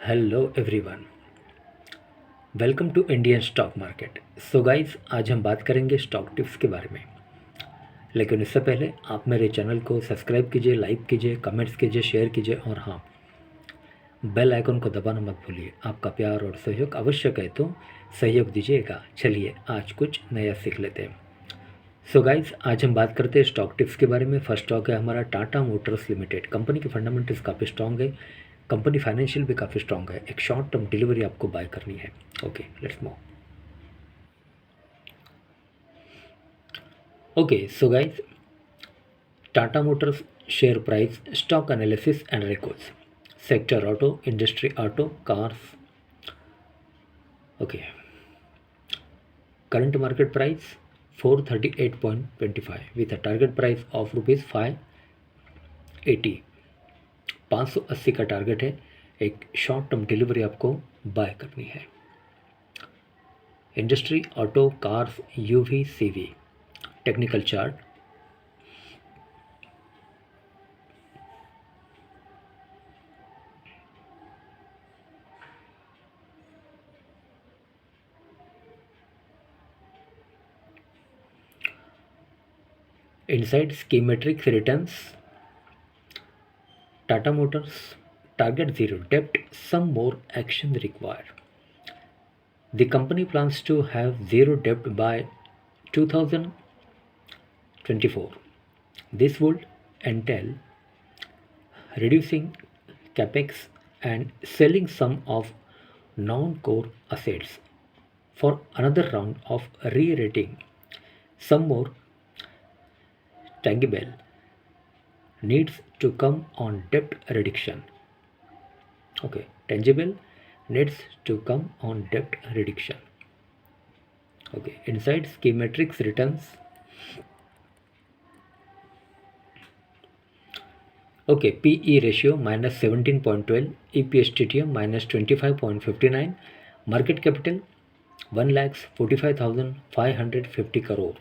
Hello everyone, welcome to Indian stock market. So guys, आज हम बात करेंगे स्टॉक टिप्स के बारे में। लेकिन इससे पहले आप मेरे चैनल को सब्सक्राइब कीजिए, लाइक कीजिए, कमेंट्स कीजिए, शेयर कीजिए और हाँ, बेल आइकन को दबाना मत भूलिए। आपका प्यार और सहयोग आवश्यक है तो सहयोग दीजिएगा। चलिए आज कुछ नया सीख लेते हैं। सो गाइस, आज हम बात करते हैं स्टॉक टिप्स के बारे में। फर्स्ट स्टॉक है हमारा टाटा मोटर्स लिमिटेड। कंपनी के फंडामेंटल्स काफ़ी स्ट्रॉन्ग है, कंपनी फाइनेंशियल भी काफ़ी स्ट्रॉन्ग है। एक शॉर्ट टर्म डिलीवरी आपको बाय करनी है। Okay, let's move. Okay, so guys, Tata Motors share price, stock analysis and records, sector auto, industry auto, cars. Okay, current market price 438.25 with a target price of rupees 580। 580 का target है। एक short term delivery आपको bye करनी है। Industry, auto, cars, UV, CV. Technical chart. Inside schematic returns, Tata Motors target zero debt, some more action required. The company plans to have zero debt by 2024. This would entail reducing capex and selling some of non-core assets for another round of re-rating. Some more tangible needs to come on debt reduction. Okay, tangible needs to come on debt reduction. Okay, inside schematic returns. Okay, PE ratio minus 17.12, EPS TTM minus 25.59, market capital 1,45,550 crore.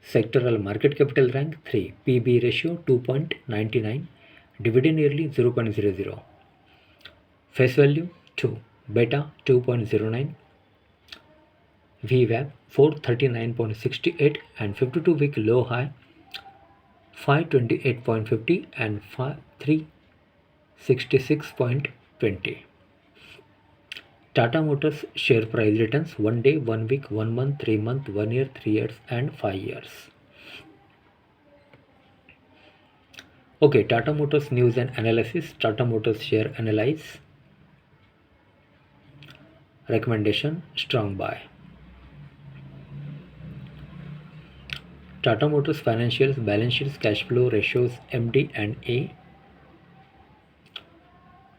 Sectoral market capital rank 3, PB ratio 2.99, dividend yearly 0.00, face value 2, beta 2.09, VWAP 439.68 and 52-week low high 528.50 and 366.20. Tata Motors share price returns 1 day, 1 week, 1 month, 3 month, 1 year, 3 years and 5 years. Okay, Tata Motors news and analysis. Tata Motors share analyze. Recommendation, strong buy. Tata Motors financials, balance sheets, cash flow ratios, MD and A.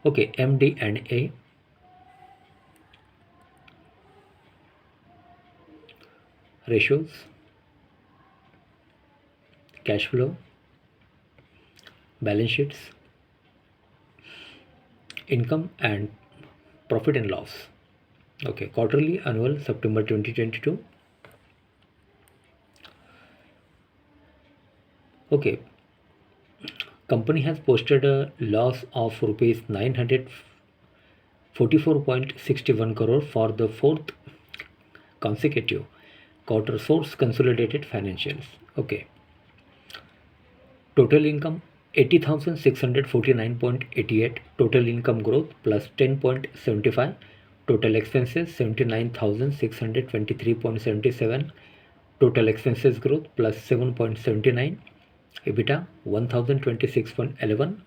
Okay, MD and A. Ratios, cash flow, balance sheets, income and profit and loss. Okay, quarterly, annual, September 2022. Okay, company has posted a loss of rupees 944.61 crore for the fourth consecutive quarter. Source consolidated financials. Okay, total income 80,649.88, total income growth plus 10.75, total expenses 79,623.77, total expenses growth plus 7.79, EBITDA 1026.11,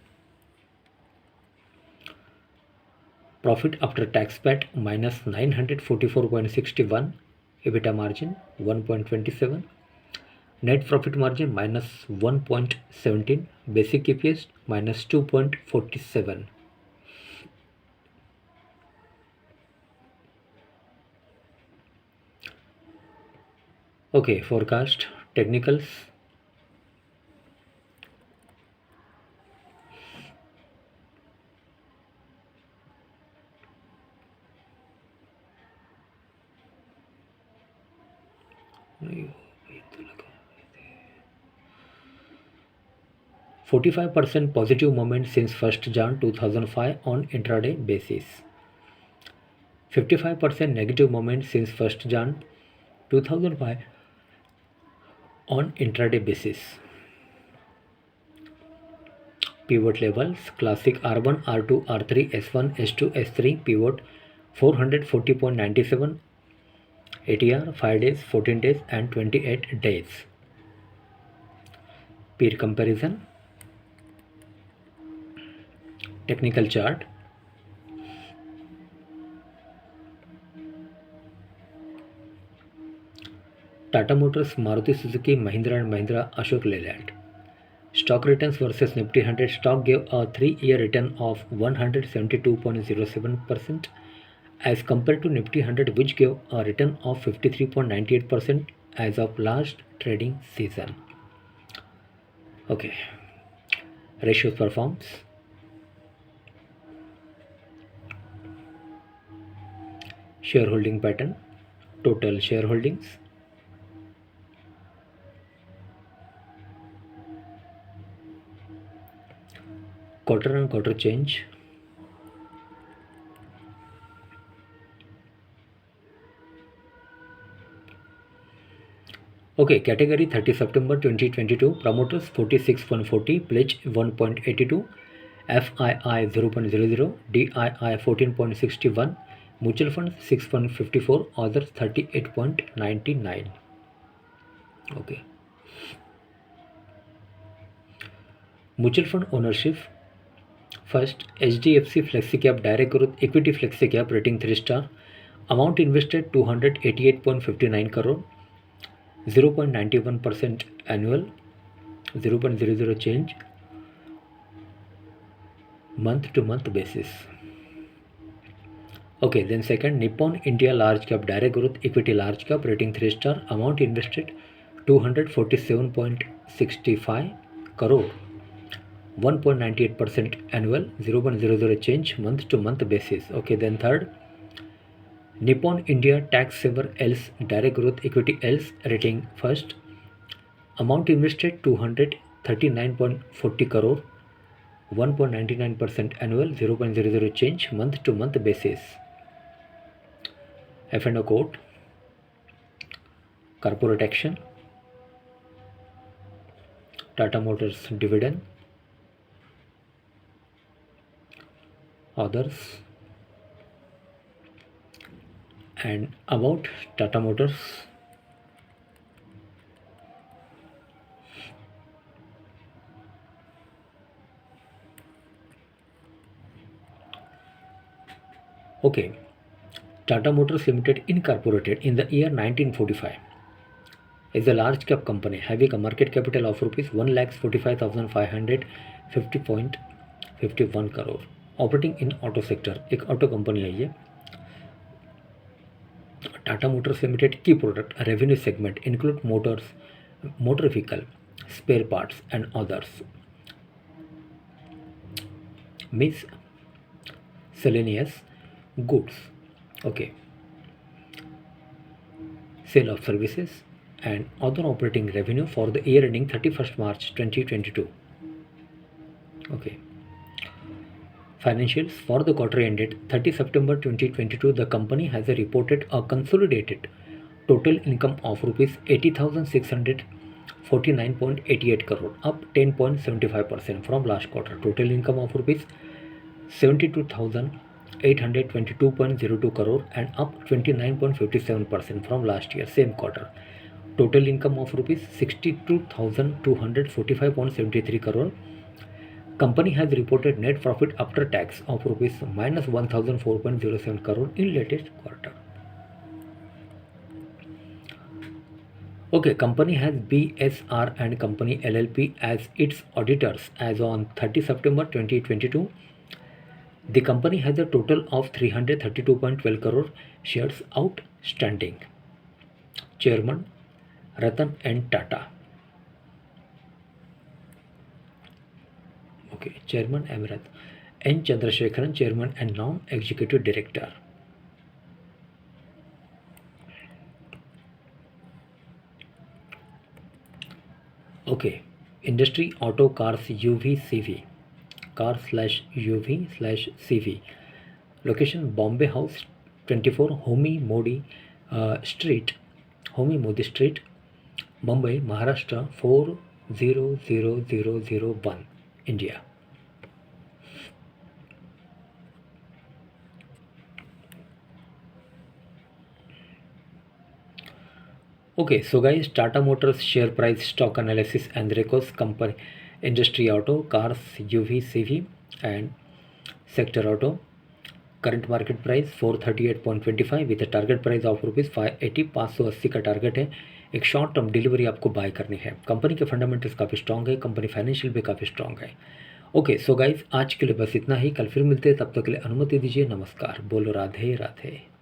profit after tax PAT minus 944.61, EBITDA margin 1.27, net profit margin minus 1.17, basic EPS minus 2.47. Okay, forecast, technicals. No, 45% positive movement since 1st Jan 2005 on intraday basis. 55% negative movement since 1st Jan 2005 on intraday basis. Pivot levels: classic R1, R2, R3, S1, S2, S3, pivot 440.97, ATR 5 days, 14 days and 28 days. Peer comparison, technical chart. Tata Motors, Maruti Suzuki, Mahindra and Mahindra, Ashok Leyland. Stock returns versus Nifty 100. Stock gave a 3-year return of 172.07% as compared to Nifty 100, which gave a return of 53.98% as of last trading season. Okay, ratios performs. Shareholding pattern, total shareholdings, quarter on quarter change, okay. Category 30 September 2022, promoters 46.40, pledge 1.82, FII 0.00, DII 14.61, mutual funds 6.54, others 38.99. Okay. Mutual fund ownership: first, HDFC FlexiCap Direct Growth Equity FlexiCap, rating 3 star, amount invested 288.59 crore, 0.91% annual, 0.00 change, month to month basis. Okay, then second, Nippon India Large Cap Direct Growth Equity Large Cap, rating 3 star, amount invested 247.65 crore, 1.98% annual, 0.00 change, month to month basis. Okay, then third, Nippon India Tax Saver Else Direct Growth Equity Else, rating first, amount invested 239.40 crore, 1.99% annual, 0.00 change, month to month basis. F&O code, corporate action, Tata Motors dividend, others, and about Tata Motors. Okay, Tata Motors Limited incorporated in the year 1945 is a large cap company having a market capital of rupees 1,45,550.51 crore, operating in auto sector. एक auto company है ये. Tata Motors Limited key product revenue segment include motors, motor vehicle, spare parts and others. Miscellaneous goods. Okay. Sale of services and other operating revenue for the year ending 31st March 2022. Okay. Financials for the quarter ended 30 September 2022, the company has reported a consolidated total income of rupees 80,649.88 crore, up 10.75% from last quarter. Total income of rupees 72,822.02 crore and up 29.57% from last year same quarter. Total income of rupees 62,245.73 crore. Company has reported net profit after tax of rupees minus 1,004.07 crore in latest quarter. Okay, company has BSR and Company LLP as its auditors as on 30 September 2022. The company has a total of 332.12 crore shares outstanding. Chairman Ratan N. Tata. Okay, Chairman Amirat N. Chandrasekharan, Chairman and Non-Executive Director. Okay, industry auto cars UV CV, car/UV/CV. Location Bombay House, 24 Homi Modi street, Mumbai Maharashtra 400001, India. Okay, so guys, Tata Motors share price, stock analysis and records, company, industry auto, cars, UV, CV and sector auto. Current market price 438.25 with a target price of rupees 580 का target है। एक short term delivery आपको bye करनी है। Company के fundamentals काफ़ी strong है, company financial भी काफ़ी स्ट्रॉन्ग है। ओके सो गाइज, आज के लिए बस इतना ही। कल फिर मिलते हैं, तब तक के लिए अनुमति दीजिए। नमस्कार। बोलो राधे राधे।